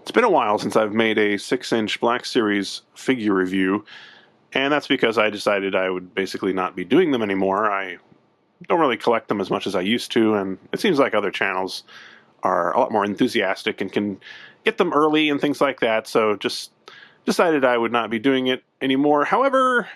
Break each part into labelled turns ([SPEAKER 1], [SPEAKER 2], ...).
[SPEAKER 1] It's been a while since I've made a 6-inch Black Series figure review, and that's because I decided I would basically not be doing them anymore. I don't really collect them as much as I used to, and it seems like other channels are a lot more enthusiastic and can get them early and things like that, so just decided I would not be doing it anymore. However,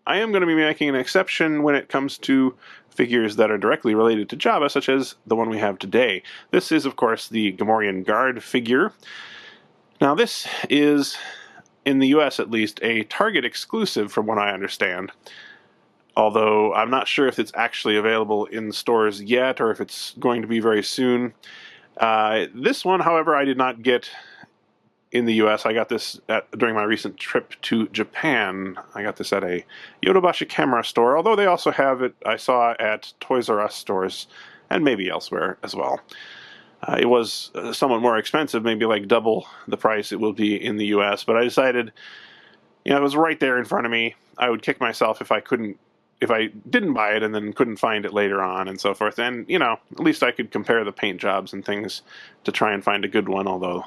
[SPEAKER 1] I am going to be making an exception when it comes to figures that are directly related to Jabba, such as the one we have today. This is, of course, the Gomorian Guard figure. Now, this is, in the US at least, a Target exclusive from what I understand. Although I'm not sure if it's actually available in stores yet or if it's going to be very soon. This one, however, I did not get in the US. I got this during my recent trip to Japan. I got this at a Yodobashi camera store, although they also have it, I saw, at Toys R Us stores and maybe elsewhere as well. It was somewhat more expensive, maybe like double the price it will be in the US, but I decided, you know, it was right there in front of me. I would kick myself if I didn't buy it and then couldn't find it later on and so forth. And, you know, at least I could compare the paint jobs and things to try and find a good one, although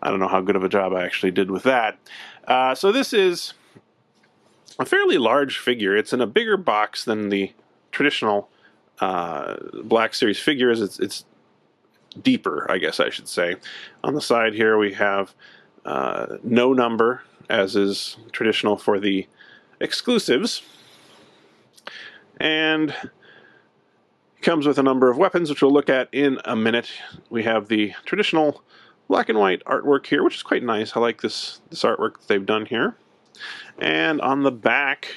[SPEAKER 1] I don't know how good of a job I actually did with that. So this is a fairly large figure. It's in a bigger box than the traditional Black Series figures. It's deeper, I guess I should say. On the side here we have no number, as is traditional for the exclusives. And it comes with a number of weapons, which we'll look at in a minute. We have the traditional black and white artwork here, which is quite nice. I like this artwork that they've done here. And on the back,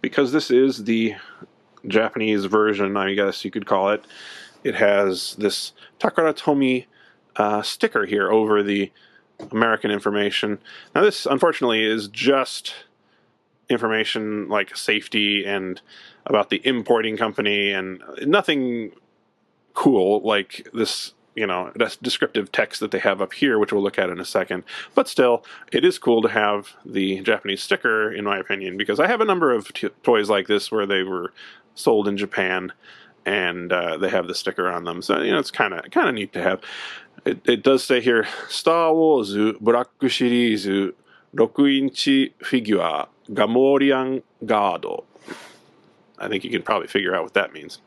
[SPEAKER 1] because this is the Japanese version, I guess you could call it, it has this Takaratomi sticker here over the American information. Now this, unfortunately, is just information like safety and about the importing company, and nothing cool like this, you know, that's descriptive text that they have up here, which we'll look at in a second. But still, it is cool to have the Japanese sticker, in my opinion, because I have a number of toys like this where they were sold in Japan, and they have the sticker on them. So, you know, it's kind of neat to have. It does say here, Star Wars Black Series 6-inch figure Gomorian Guard. I think you can probably figure out what that means,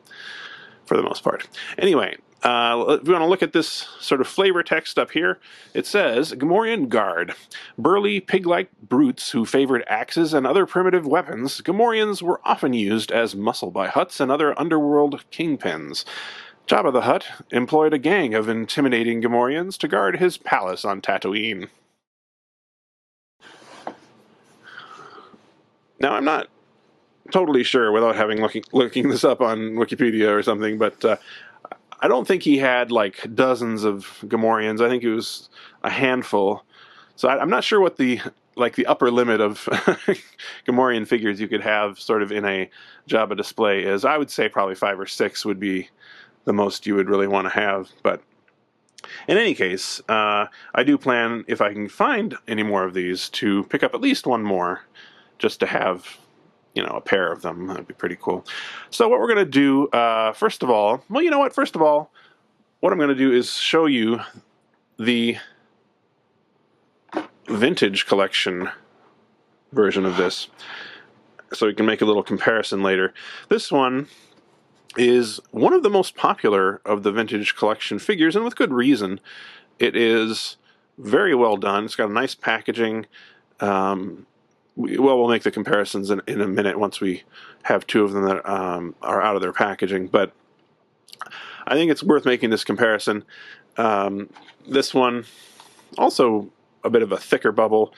[SPEAKER 1] for the most part. Anyway, if we want to look at this sort of flavor text up here, it says, Gomorian Guard. Burly, pig-like brutes who favored axes and other primitive weapons, Gomorians were often used as muscle-by Hutts and other underworld kingpins. Jabba the Hutt employed a gang of intimidating Gomorians to guard his palace on Tatooine. Now, I'm not totally sure, without having looking this up on Wikipedia or something, but I don't think he had like dozens of Gomorians. I think it was a handful. So I'm not sure what the upper limit of Gomorian figures you could have sort of in a Jabba display is. I would say probably 5 or 6 would be the most you would really want to have. But in any case, I do plan, if I can find any more of these, to pick up at least one more, just to have, you know, a pair of them. That'd be pretty cool. So what we're going to do, first of all, well, you know what? First of all, what I'm going to do is show you the vintage collection version of this, so we can make a little comparison later. This one is one of the most popular of the vintage collection figures, and with good reason. It is very well done. It's got a nice packaging. We'll make the comparisons in a minute once we have 2 of them that are out of their packaging, but I think it's worth making this comparison. This one, also a bit of a thicker bubble,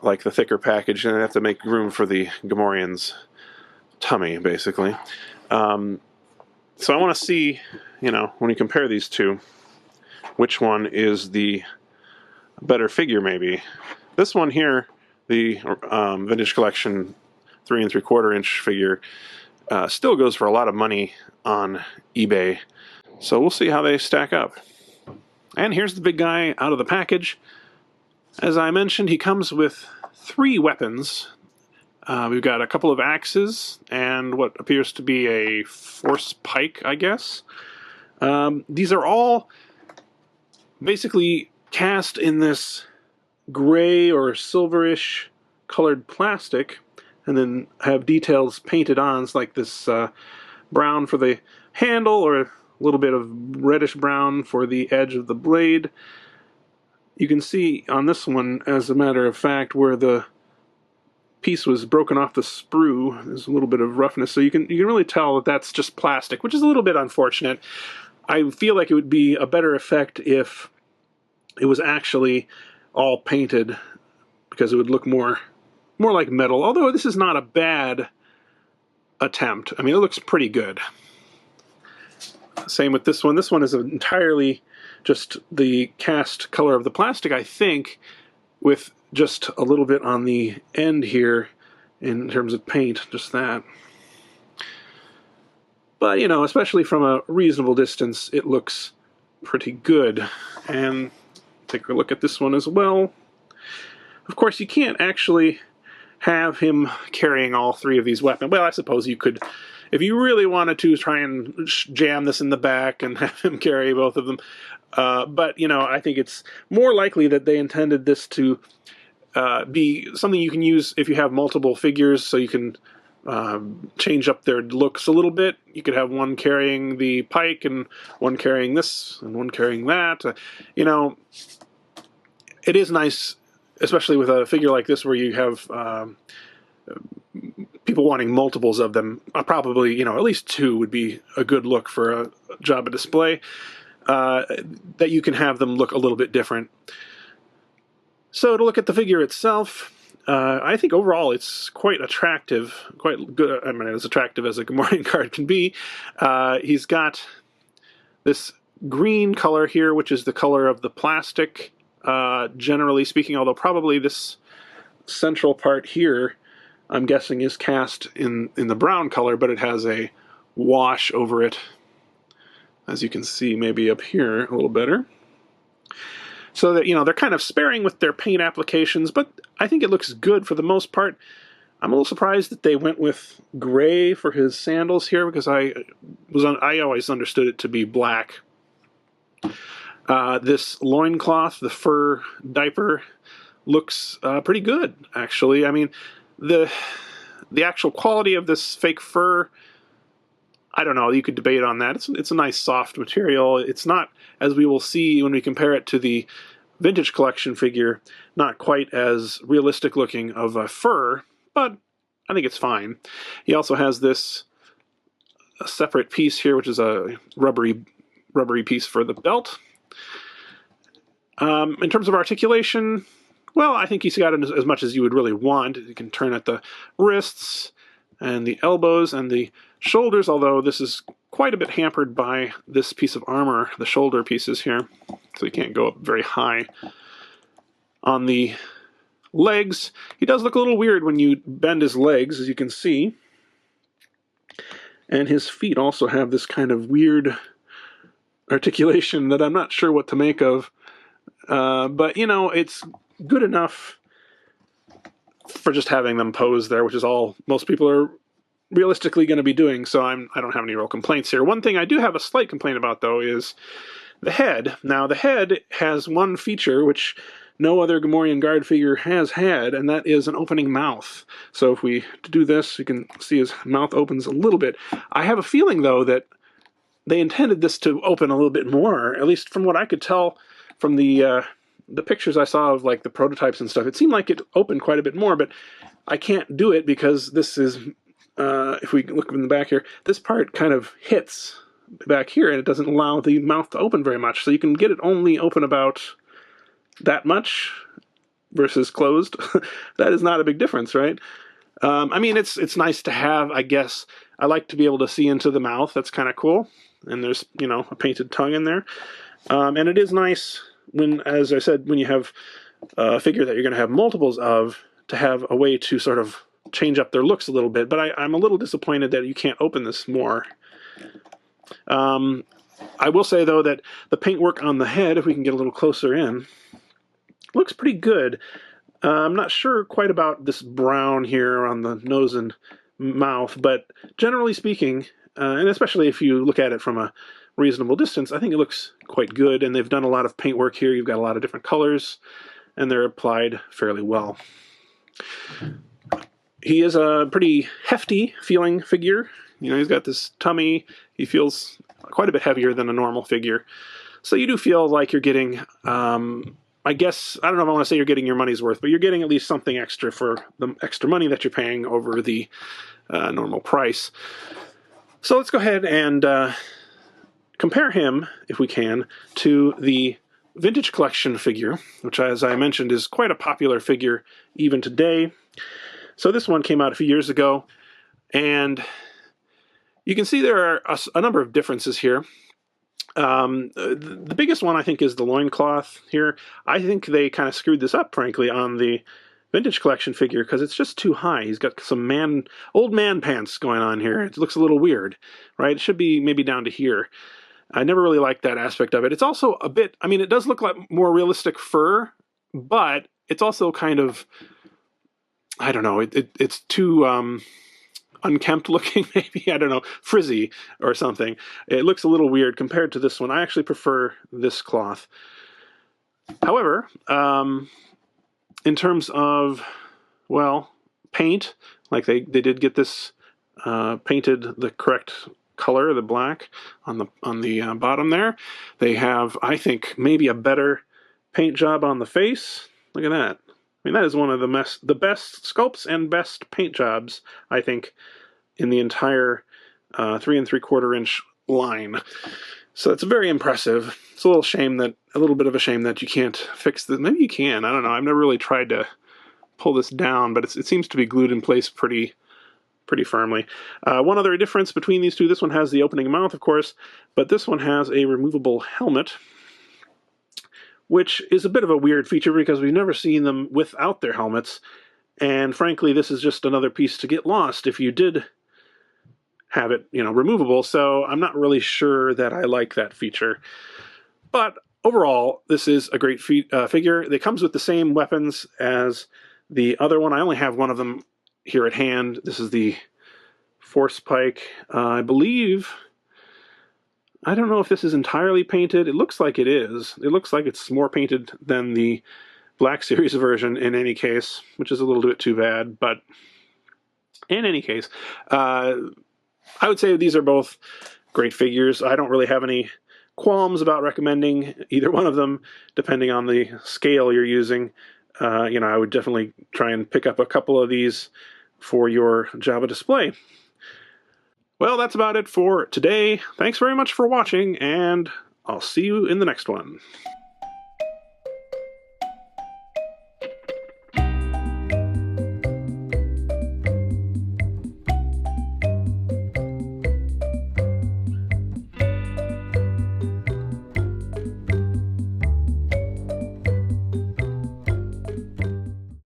[SPEAKER 1] like the thicker package, and I have to make room for the Gomorian's tummy, basically. So I want to see, you know, when you compare these two, which one is the better figure, maybe. This one here, the vintage collection 3 3/4-inch figure, still goes for a lot of money on eBay. So we'll see how they stack up. And here's the big guy out of the package. As I mentioned, he comes with 3 weapons. We've got a couple of axes and what appears to be a force pike, I guess. These are all basically cast in this gray or silverish colored plastic, and then have details painted on. It's like this brown for the handle, or a little bit of reddish brown for the edge of the blade. You can see on this one, as a matter of fact, where the piece was broken off the sprue, there's a little bit of roughness, so you can really tell that that's just plastic, which is a little bit unfortunate. I feel like it would be a better effect if it was actually all painted, because it would look more like metal, although this is not a bad attempt. I mean, it looks pretty good. Same with this one. This one is entirely just the cast color of the plastic, I think, with just a little bit on the end here in terms of paint, just that. But, you know, especially from a reasonable distance, it looks pretty good. And take a look at this one as well. Of course, you can't actually have him carrying all three of these weapons. Well, I suppose you could, if you really wanted to, try and jam this in the back and have him carry both of them. But, you know, I think it's more likely that they intended this to be something you can use if you have multiple figures, so you can change up their looks a little bit. You could have one carrying the pike, and one carrying this, and one carrying that. You know, it is nice, especially with a figure like this where you have people wanting multiples of them. Probably, you know, at least two would be a good look for a Jabba display, that you can have them look a little bit different. So to look at the figure itself, I think overall it's quite attractive, quite good. I mean, as attractive as a Gomorian Guard can be. He's got this green color here, which is the color of the plastic, generally speaking, although probably this central part here, I'm guessing, is cast in the brown color, but it has a wash over it, as you can see maybe up here a little better. So that, you know, they're kind of sparing with their paint applications, but I think it looks good for the most part. I'm a little surprised that they went with gray for his sandals here, because I always understood it to be black. This loincloth, the fur diaper, looks pretty good, actually. I mean, the actual quality of this fake fur, I don't know, you could debate on that. It's a nice soft material. It's not, as we will see when we compare it to the vintage collection figure, not quite as realistic looking of a fur, but I think it's fine. He also has this separate piece here, which is a rubbery piece for the belt. In terms of articulation, well, I think he's got as much as you would really want. You can turn at the wrists and the elbows and the shoulders, although this is quite a bit hampered by this piece of armor, the shoulder pieces here, so you can't go up very high. On the legs, he does look a little weird when you bend his legs, as you can see. And his feet also have this kind of weird articulation that I'm not sure what to make of. But, you know, it's good enough for just having them pose there, which is all most people are realistically going to be doing, so I don't have any real complaints here. One thing I do have a slight complaint about, though, is the head. Now, the head has one feature which no other Gomorian Guard figure has had, and that is an opening mouth. So if we do this, you can see his mouth opens a little bit. I have a feeling, though, that they intended this to open a little bit more, at least from what I could tell from the pictures I saw of, like, the prototypes and stuff. It seemed like it opened quite a bit more, but I can't do it because this is, if we look in the back here, this part kind of hits back here, and it doesn't allow the mouth to open very much. So you can get it only open about that much versus closed. That is not a big difference, right? I mean, it's nice to have, I guess. I like to be able to see into the mouth. That's kind of cool. And there's, you know, a painted tongue in there. And it is nice when, as I said, when you have a figure that you're going to have multiples of, to have a way to sort of change up their looks a little bit. But I'm a little disappointed that you can't open this more. I will say, though, that the paintwork on the head, if we can get a little closer in, looks pretty good. I'm not sure quite about this brown here on the nose and mouth, but generally speaking, and especially if you look at it from a reasonable distance, I think it looks quite good, and they've done a lot of paintwork here. You've got a lot of different colors, and they're applied fairly well. He is a pretty hefty feeling figure. You know, he's got this tummy. He feels quite a bit heavier than a normal figure. So you do feel like you're getting, I guess, I don't know if I want to say you're getting your money's worth, but you're getting at least something extra for the extra money that you're paying over the normal price. So let's go ahead and compare him, if we can, to the Vintage Collection figure, which, as I mentioned, is quite a popular figure even today. So this one came out a few years ago, and you can see there are a number of differences here. The biggest one, I think, is the loincloth here. I think they kind of screwed this up, frankly, on the Vintage Collection figure, because it's just too high. He's got some old man pants going on here. It looks a little weird, right? It should be maybe down to here. I never really liked that aspect of it. It's also a bit, I mean, it does look like more realistic fur, but it's also kind of, I don't know, it's too unkempt looking, maybe, I don't know, frizzy or something. It looks a little weird compared to this one. I actually prefer this cloth. However, in terms of, well, paint, like they did get this painted the correct color, the black, on the bottom there. They have, I think, maybe a better paint job on the face. Look at that. I mean, that is one of the best sculpts and best paint jobs, I think, in the entire 3 3/4 inch line. So it's very impressive. It's a little bit of a shame that you can't fix this. Maybe you can. I don't know. I've never really tried to pull this down, but it seems to be glued in place pretty firmly. One other difference between these two: this one has the opening mouth, of course, but this one has a removable helmet, which is a bit of a weird feature because we've never seen them without their helmets. And frankly, this is just another piece to get lost if you did have it, you know, removable. So I'm not really sure that I like that feature. But overall, this is a great figure. It comes with the same weapons as the other one. I only have one of them here at hand. This is the Force Pike. I believe, I don't know if this is entirely painted. It looks like it is. It looks like it's more painted than the Black Series version in any case, which is a little bit too bad. But in any case, I would say these are both great figures. I don't really have any qualms about recommending either one of them, depending on the scale you're using. You know, I would definitely try and pick up a couple of these for your Jabba display. Well, that's about it for today. Thanks very much for watching, and I'll see you in the next one.